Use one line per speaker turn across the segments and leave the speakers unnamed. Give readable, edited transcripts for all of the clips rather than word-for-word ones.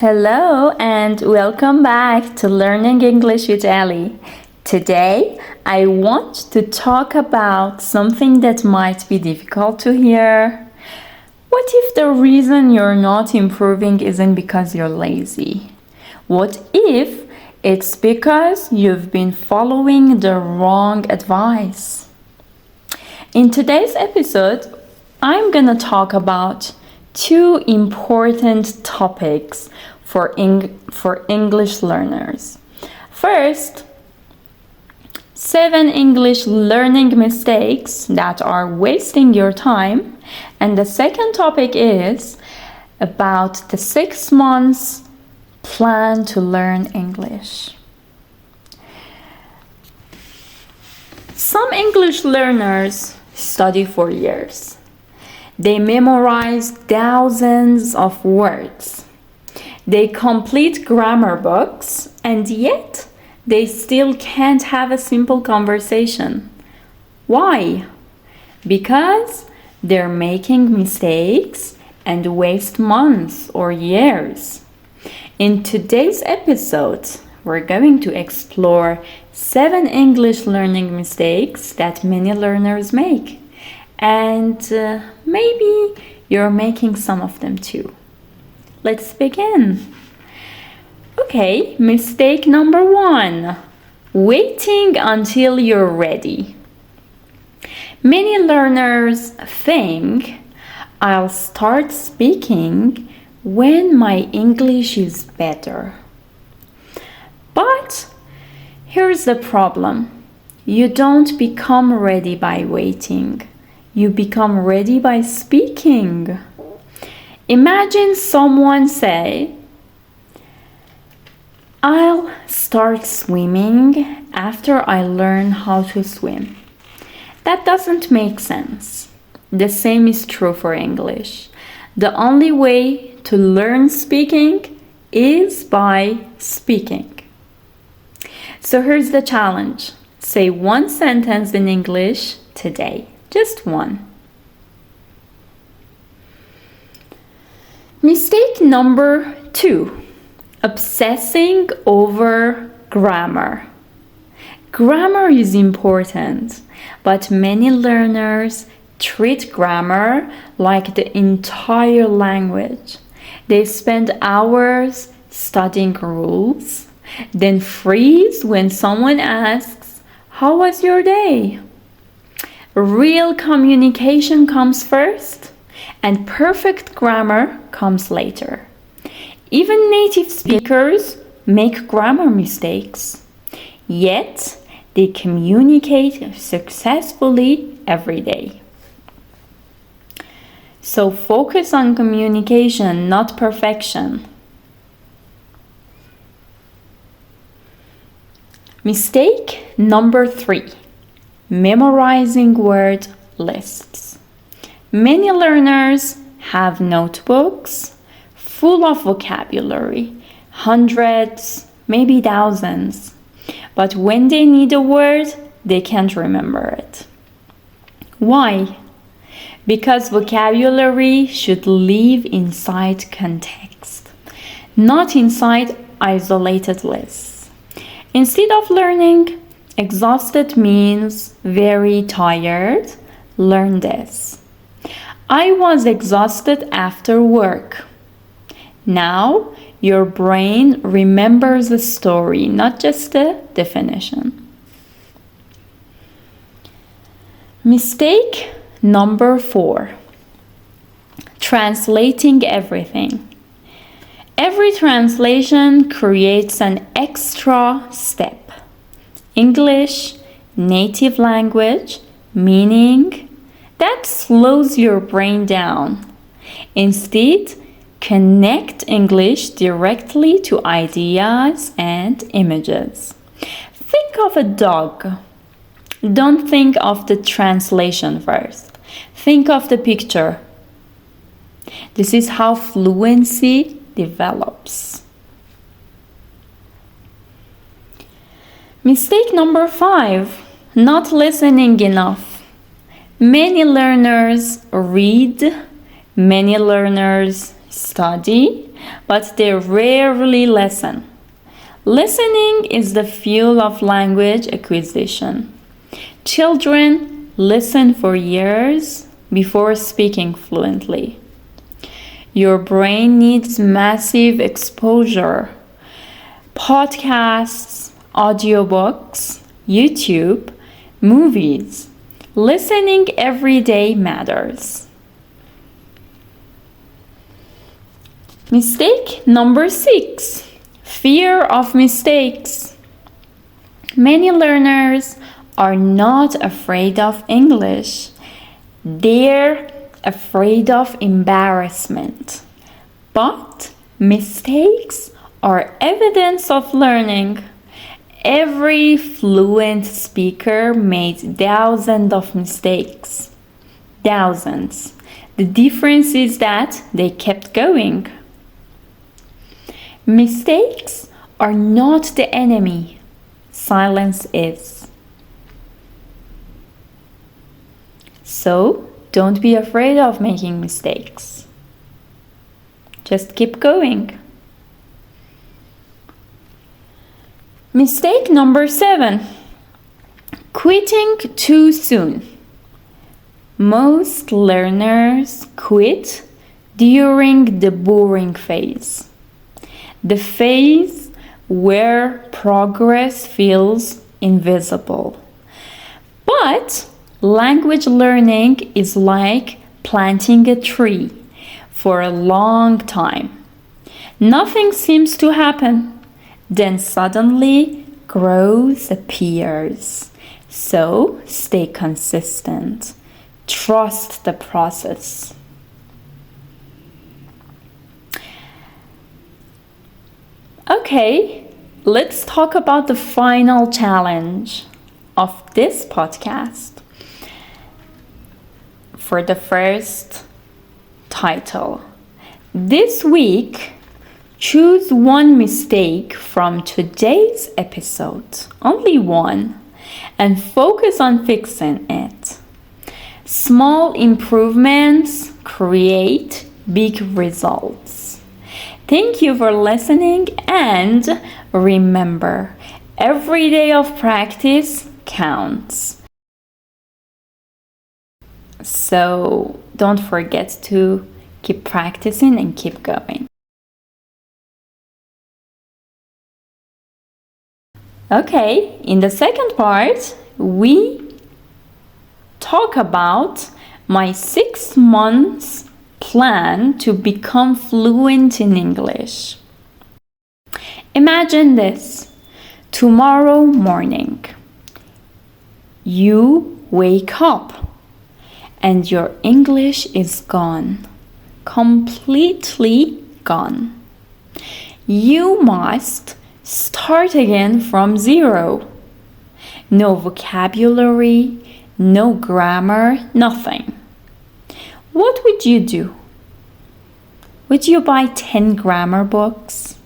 Hello and welcome back to Learning English with Ellie. Today, I want to talk about something that might be difficult to hear. What if the reason you're not improving isn't because you're lazy? What if it's because you've been following the wrong advice? In today's episode, I'm gonna talk about two important topics for English learners. First, 7 English learning mistakes that are wasting your time. And the second topic is about the 6 months plan to learn English. Some English learners study for years. They memorize thousands of words. They complete grammar books, and yet they still can't have a simple conversation. Why? Because they're making mistakes and waste months or years. In today's episode, we're going to explore 7 English learning mistakes that many learners make. And maybe you're making some of them too. Let's begin. Okay, mistake number 1. Waiting until you're ready. Many learners think I'll start speaking when my English is better. But here's the problem. You don't become ready by waiting. You become ready by speaking. Imagine someone say, I'll start swimming after I learn how to swim. That doesn't make sense. The same is true for English. The only way to learn speaking is by speaking. So here's the challenge. Say 1 sentence in English today. Just 1. Mistake number 2. Obsessing over grammar. Grammar is important, but many learners treat grammar like the entire language. They spend hours studying rules, then freeze when someone asks, "How was your day?" Real communication comes first, and perfect grammar comes later. Even native speakers make grammar mistakes, yet they communicate successfully every day. So focus on communication, not perfection. Mistake number 3. Memorizing word lists. Many learners have notebooks full of vocabulary, hundreds, maybe thousands. But when they need a word, they can't remember it. Why? Because vocabulary should live inside context, not inside isolated lists. Instead of learning, exhausted means very tired. Learn this. I was exhausted after work. Now your brain remembers the story, not just the definition. Mistake number 4. Translating everything. Every translation creates an extra step. English, native language, meaning, that slows your brain down. Instead, connect English directly to ideas and images. Think of a dog. Don't think of the translation first. Think of the picture. This is how fluency develops. Mistake number 5. Not listening enough. Many learners read, many learners study, but they rarely listen. Listening is the fuel of language acquisition. Children listen for years before speaking fluently. Your brain needs massive exposure. Podcasts, audiobooks, YouTube, movies. Listening every day matters. Mistake number 6. Fear of mistakes. Many learners are not afraid of English. They're afraid of embarrassment. But mistakes are evidence of learning. Every fluent speaker made thousands of mistakes. Thousands. The difference is that they kept going. Mistakes are not the enemy. Silence is. So, don't be afraid of making mistakes. Just keep going. Mistake number 7. Quitting too soon. Most learners quit during the boring phase. The phase where progress feels invisible. But language learning is like planting a tree for a long time. Nothing seems to happen. Then suddenly growth appears. So stay consistent. Trust the process. Okay, let's talk about the final challenge of this podcast. For the first title, this week, choose one mistake from today's episode, only one, and focus on fixing it. Small improvements create big results. Thank you for listening, and remember, every day of practice counts. So don't forget to keep practicing and keep going. Okay, in the second part, we talk about my 6 months plan to become fluent in English. Imagine this. Tomorrow morning, you wake up and your English is gone. Completely gone. You must start again from zero. No vocabulary, no grammar, nothing. What would you do? Would you buy 10 grammar books?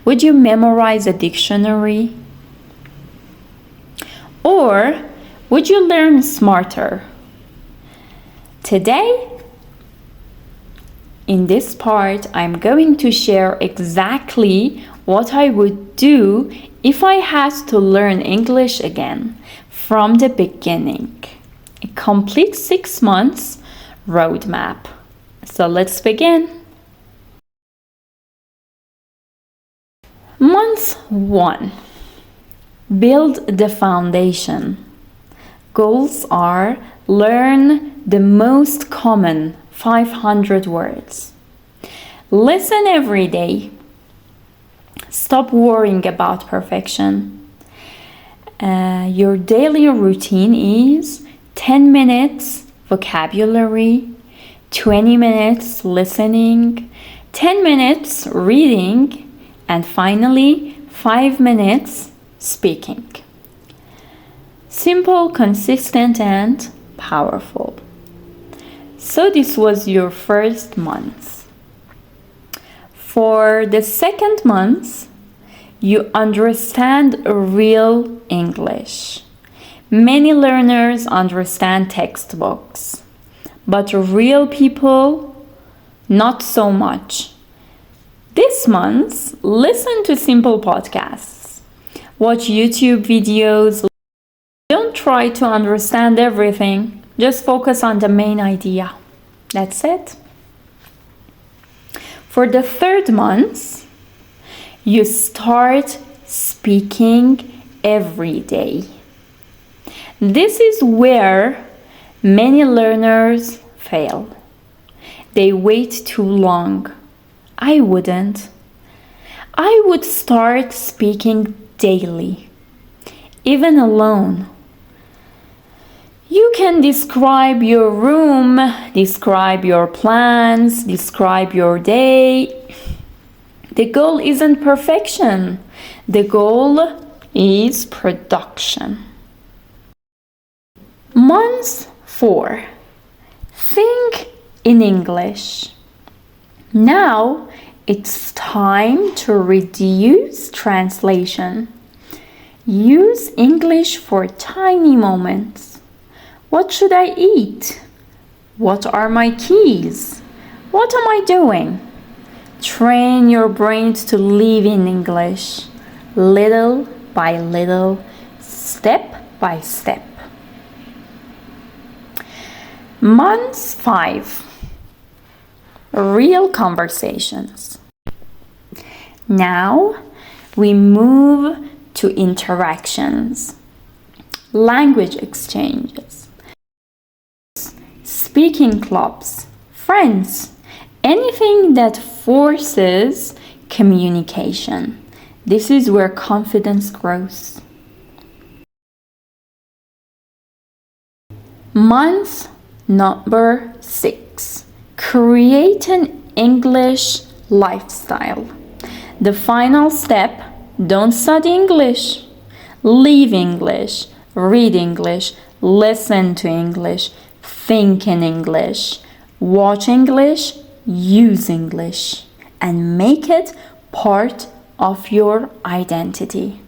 Would you memorize a dictionary? Or would you learn smarter? Today, in this part, I'm going to share exactly what I would do if I had to learn English again from the beginning. A complete 6 months roadmap. So let's begin. Month 1. Build the foundation. Goals are learn the most common 500 words. Listen every day. Stop worrying about perfection. Your daily routine is 10 minutes vocabulary, 20 minutes listening, 10 minutes reading, and finally 5 minutes speaking. Simple, consistent, and powerful. So this was your first month. For the second month, you understand real English. Many learners understand textbooks, but real people not so much. This month, listen to simple podcasts. Watch YouTube videos. Don't try to understand everything. Just focus on the main idea. That's it. For the third month, you start speaking every day. This is where many learners fail. They wait too long. I wouldn't. I would start speaking daily, even alone. You can describe your room, describe your plans, describe your day. The goal isn't perfection. The goal is production. Month 4. Think in English. Now it's time to reduce translation. Use English for tiny moments. What should I eat? What are my keys? What am I doing? Train your brains to live in English, little by little, step by step. Month 5. Real conversations. Now we move to interactions, language exchanges, speaking clubs, friends, anything that forces communication. This is where confidence grows. Month number 6. Create an English lifestyle. The final step, don't study English. Live English, read English, listen to English, think in English, watch English, use English, and make it part of your identity.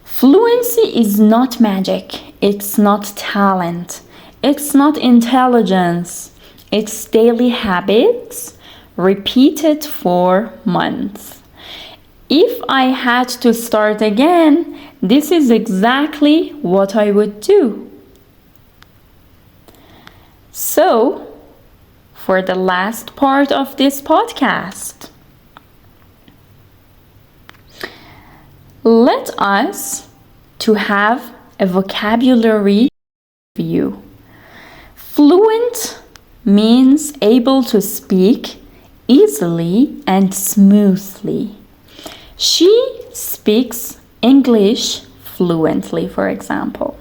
Fluency is not magic, it's not talent, it's not intelligence, it's daily habits repeated for months. If I had to start again, this is exactly what I would do. So, for the last part of this podcast, let us to have a vocabulary review. Fluent means able to speak easily and smoothly. She speaks English fluently, for example.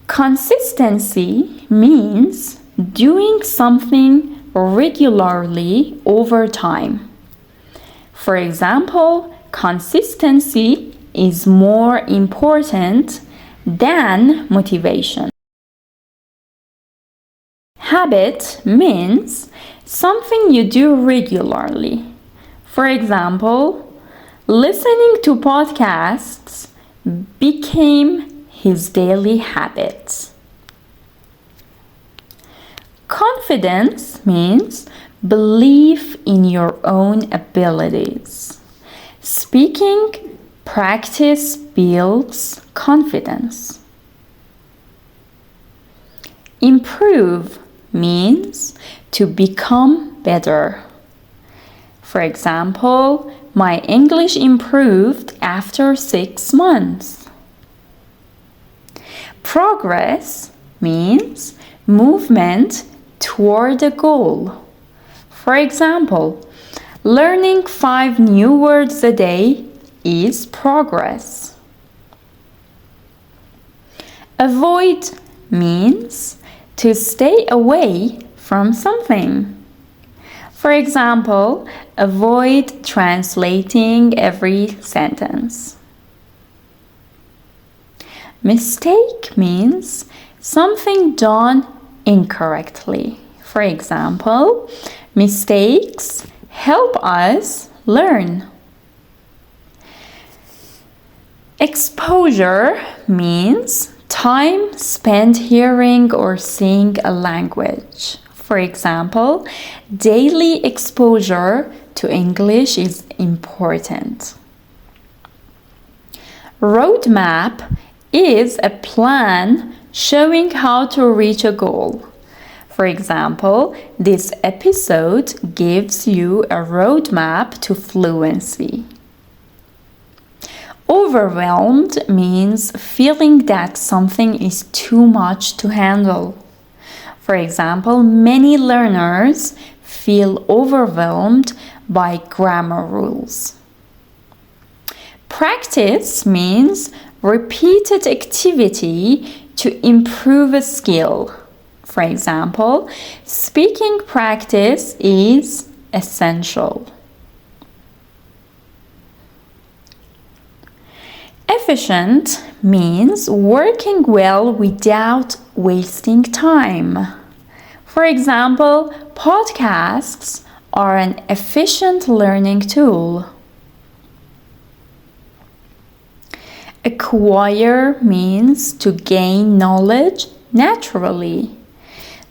Consistency means doing something regularly over time. For example, consistency is more important than motivation. Habit means something you do regularly. For example, listening to podcasts became his daily habit. Confidence means belief in your own abilities. Speaking practice builds confidence. Improve means to become better. For example, my English improved after 6 months. Progress means movement toward a goal. For example, learning 5 new words a day is progress. Avoid means to stay away from something. For example, avoid translating every sentence. Mistake means something done incorrectly. For example, mistakes help us learn. Exposure means Time spent hearing or seeing a language. For example, daily exposure to English is important. Roadmap is a plan showing how to reach a goal. For example, this episode gives you a roadmap to fluency. Overwhelmed means feeling that something is too much to handle. For example, many learners feel overwhelmed by grammar rules. Practice means repeated activity to improve a skill. For example, speaking practice is essential. Efficient means working well without wasting time. For example, podcasts are an efficient learning tool. Acquire means to gain knowledge naturally.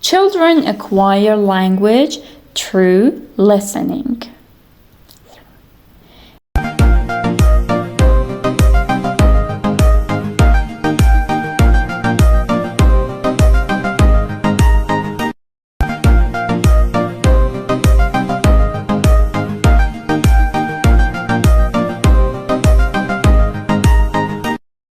Children acquire language through listening.